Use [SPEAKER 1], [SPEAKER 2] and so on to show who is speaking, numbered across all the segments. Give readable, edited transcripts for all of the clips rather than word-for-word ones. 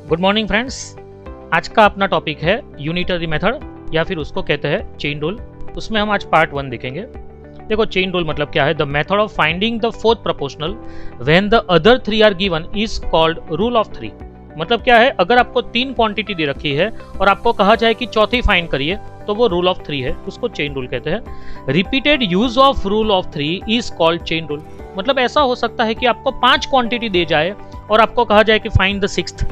[SPEAKER 1] Good morning friends. आज का अपना टॉपिक है यूनिटरी मेथड या फिर उसको कहते हैं चेन रूल। उसमें हम आज पार्ट 1 देखेंगे। देखो, चेन रूल मतलब क्या है? The method of finding the fourth proportional when the other three are given is called rule of three. मतलब क्या है? अगर आपको 3 क्वांटिटी दे रखी है और आपको कहा जाए कि चौथी फाइंड करिए, तो वो रूल ऑफ थ्री है, उसको चेन रूल कहते हैं। Repeated use of rule of three is called chain rule. मतलब ऐसा हो सकता है कि आपको 5 क्वांटिटी दे जाए और आपको कहा जाए कि फाइंड द सिक्स्थ,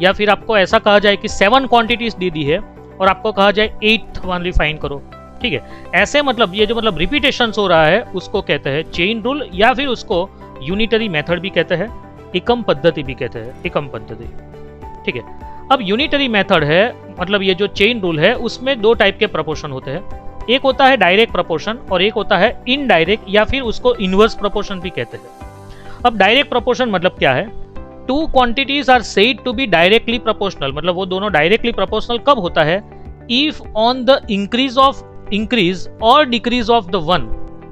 [SPEAKER 1] या फिर आपको ऐसा कहा जाए कि 7 क्वांटिटीज दे दी है और आपको कहा जाए 8th वाली फाइंड करो। ठीक है, ऐसे मतलब ये जो मतलब रिपीटेशन हो रहा है उसको कहते हैं चेन रूल, या फिर उसको यूनिटरी मेथड भी कहते हैं, एकम पद्धति भी कहते हैं, एकम पद्धति। ठीक है, अब यूनिटरी मेथड है मतलब ये जो चेन रूल है उसमें 2 टाइप के प्रोपोर्शन होते हैं। एक होता है डायरेक्ट प्रोपोर्शन और एक होता है इनडायरेक्ट, या फिर उसको इनवर्स प्रोपोर्शन भी कहते हैं। अब डायरेक्ट प्रोपोर्शन मतलब क्या है? 2 quantities are said to be directly proportional. मतलब वो दोनों डायरेक्टली प्रोपोर्शनल कब होता है? इफ ऑन द इंक्रीज और डिक्रीज ऑफ द वन।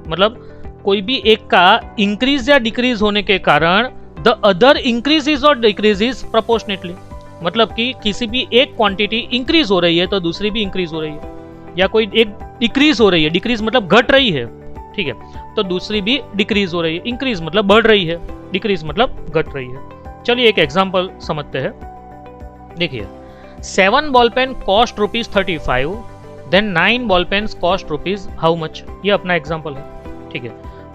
[SPEAKER 1] मतलब कोई भी एक का इंक्रीज या डिक्रीज होने के कारण द अदर इंक्रीजेज और डिक्रीजेज प्रोपोर्शनेटली। मतलब कि किसी भी एक क्वांटिटी इंक्रीज हो रही है तो दूसरी भी इंक्रीज हो रही है, या कोई एक डिक्रीज हो रही है, डिक्रीज मतलब घट रही है, ठीक है, तो दूसरी भी डिक्रीज हो रही है। इंक्रीज मतलब बढ़ रही है, डिक्रीज मतलब घट रही है। चलिए एक एग्जांपल समझते हैं। देखिए, 7 ball pen cost ₹35, then 9 ball pen cost rupees how much. ये अपना एग्जांपल है। ठीक है,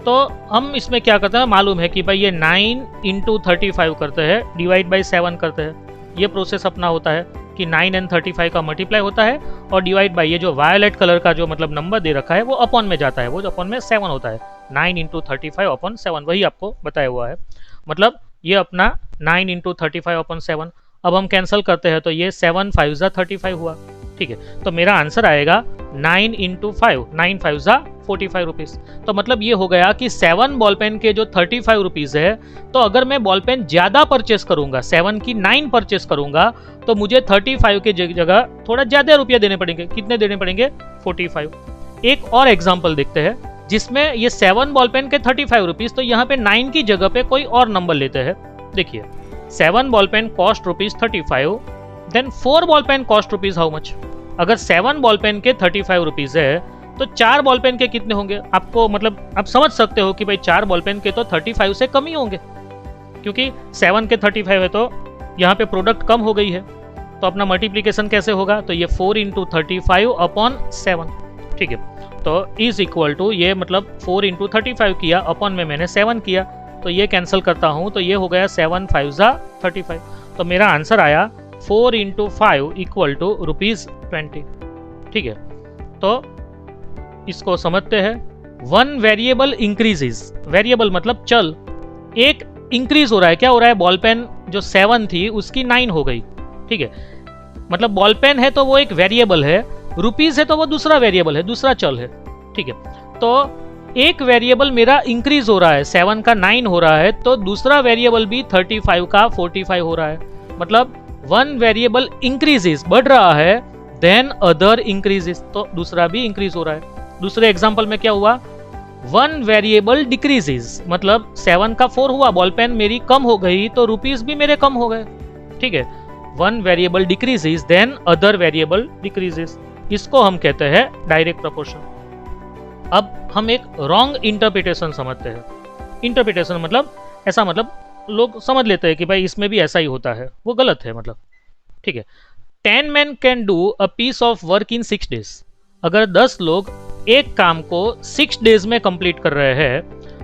[SPEAKER 1] तो हम इसमें क्या करते हैं? मालूम है कि भाई ये 9 × 35 करते हैं, डिवाइड बाई 7 करते हैं। ये प्रोसेस अपना होता है कि 9 और 35 का मल्टीप्लाई होता है और डिवाइड बाई ये जो वायोलेट कलर का जो मतलब नंबर दे रखा है वो अपॉन में जाता है, वो अपॉन में 7 होता है। 9 × 35 अपॉन 7, वही आपको बताया हुआ है। मतलब ये अपना 9 × 35 अपॉन 7। अब हम कैंसिल करते हैं तो ये 7 5 × 35 हुआ। ठीक है, तो मेरा आंसर आएगा 9 × 5, 9 5 × 45 रुपीज। तो मतलब ये हो गया कि 7 बॉल पेन के जो 35 रुपीज है, तो अगर मैं बॉल पेन ज्यादा परचेस करूंगा, 7 की 9 परचेस करूंगा, तो मुझे 35 के जगह थोड़ा ज्यादा रुपया देने पड़ेंगे। कितने देने पड़ेंगे? 45। एक और एग्जाम्पल देखते हैं जिसमें ये 7 बॉल पेन के 35 रुपीज, तो यहाँ पे 9 की जगह पे कोई और नंबर लेते हैं। देखिए, 7 ball pen cost ₹35, then 4 ball pen cost rupees how much. अगर 7 बॉल पेन के 35 रुपीज है तो 4 बॉल पेन के कितने होंगे? आपको मतलब आप समझ सकते हो कि भाई 4 बॉल पेन के तो 35 से कम ही होंगे, क्योंकि 7 के 35 है तो यहाँ पे प्रोडक्ट कम हो गई है। तो अपना मल्टीप्लीकेशन कैसे होगा? तो ये 4 × 35 अपॉन 7। ठीक है, तो इज इक्वल टू ये मतलब 4 × 35 किया, अपॉन में मैंने 7 किया, तो ये कैंसिल करता हूँ तो ये हो गया 7 5 × 35। तो मेरा आंसर आया 4 × 5 इक्वल टू ₹20। ठीक है, तो इसको समझते हैं। 1 वेरिएबल इंक्रीजेज। वेरिएबल मतलब चल, एक इंक्रीज हो रहा है। क्या हो रहा है? बॉल पेन जो 7 थी उसकी 9 हो गई। ठीक है, मतलब बॉल पेन है तो वो एक वेरिएबल है, रुपीज है तो वो दूसरा वेरिएबल है, दूसरा चल है। ठीक है, तो एक वेरिएबल मेरा इंक्रीज हो रहा है, 7 का 9 हो रहा है, तो दूसरा वेरिएबल भी 35 का 45 हो रहा है। मतलब 1 वेरिएबल इंक्रीजेस, बढ़ रहा है, देन अदर इंक्रीजेस, तो दूसरा भी इंक्रीज हो रहा है। दूसरे एग्जांपल में क्या हुआ? 1 वेरिएबल डिक्रीजेस, मतलब 7 का 4 हुआ, बॉल पेन मेरी कम हो गई तो रुपीज भी मेरे कम हो गए। ठीक है, 1 variable decreases, then other variable decreases. इसको हम कहते हैं डायरेक्ट प्रोपोर्शन। अब हम एक रॉन्ग इंटरप्रिटेशन समझते हैं। इंटरप्रिटेशन मतलब ऐसा, मतलब लोग समझ लेते हैं कि भाई इसमें भी ऐसा ही होता है, वो गलत है मतलब। ठीक है, 10 men can do a piece of work in 6 days। अगर 10 लोग एक काम को 6 days में कंप्लीट कर रहे हैं,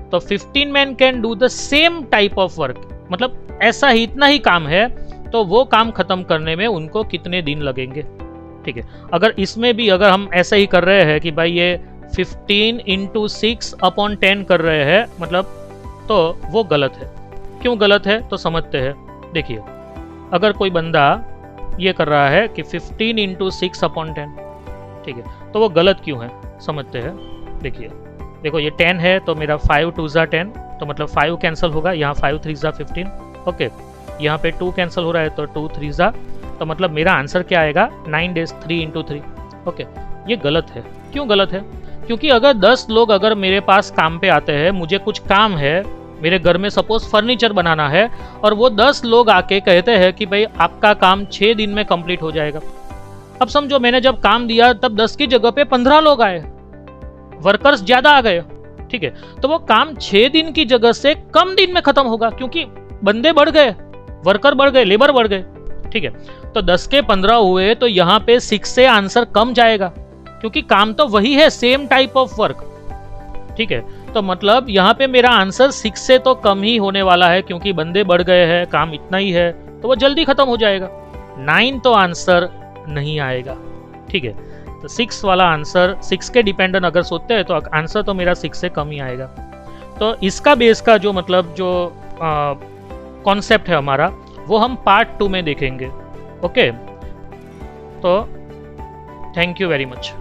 [SPEAKER 1] तो 15 men can do the same type of work. मतलब ऐसा ही, इतना ही काम है, तो वो काम खत्म करने में उनको कितने दिन लगेंगे। ठीक है, अगर इसमें भी अगर हम ऐसा ही कर रहे हैं कि भाई ये 15 × 6 अपॉन 10 कर रहे हैं, मतलब तो वो गलत है। क्यों गलत है तो समझते हैं। देखिए, अगर कोई बंदा ये कर रहा है कि 15 × 6 अपॉन 10, ठीक है, तो वो गलत क्यों है समझते हैं। देखिए, देखो ये 10 है तो मेरा 5 2 × 10, तो मतलब 5 कैंसिल होगा, यहाँ 5 3 × 15। ओके, यहाँ पे 2 कैंसिल हो रहा है तो 2 3 × तो मतलब मेरा आंसर क्या आएगा? 9 days 3 × 3। ओके, ये गलत है। क्यों गलत है? क्योंकि अगर 10 लोग अगर मेरे पास काम पे आते हैं, मुझे कुछ काम है, मेरे घर में सपोज फर्नीचर बनाना है और वो 10 लोग आके कहते हैं कि भाई आपका काम 6 दिन में कंप्लीट हो जाएगा। अब समझो मैंने जब काम दिया तब 10 की जगह पे 15 लोग आए, वर्कर्स ज्यादा आ गए, ठीक है, तो वो काम 6 दिन की जगह से कम दिन में खत्म होगा क्योंकि बंदे बढ़ गए, वर्कर बढ़ गए, लेबर बढ़ गए, ठीक है। तो 10 के 15 हुए तो यहाँ पे 6 से आंसर कम जाएगा क्योंकि काम तो वही है, सेम टाइप ऑफ वर्क, ठीक है। तो मतलब यहाँ पे मेरा आंसर 6 से तो कम ही होने वाला है क्योंकि बंदे बढ़ गए हैं, काम इतना ही है, तो वो जल्दी खत्म हो जाएगा। 9 तो आंसर नहीं आएगा, ठीक है। तो 6 वाला आंसर, 6 के डिपेंडेंट अगर सोचते हैं तो आंसर तो मेरा 6 से कम ही आएगा। तो इसका बेस का जो मतलब जो कॉन्सेप्ट है हमारा, वो हम पार्ट 2 में देखेंगे। ओके, तो थैंक यू वेरी मच।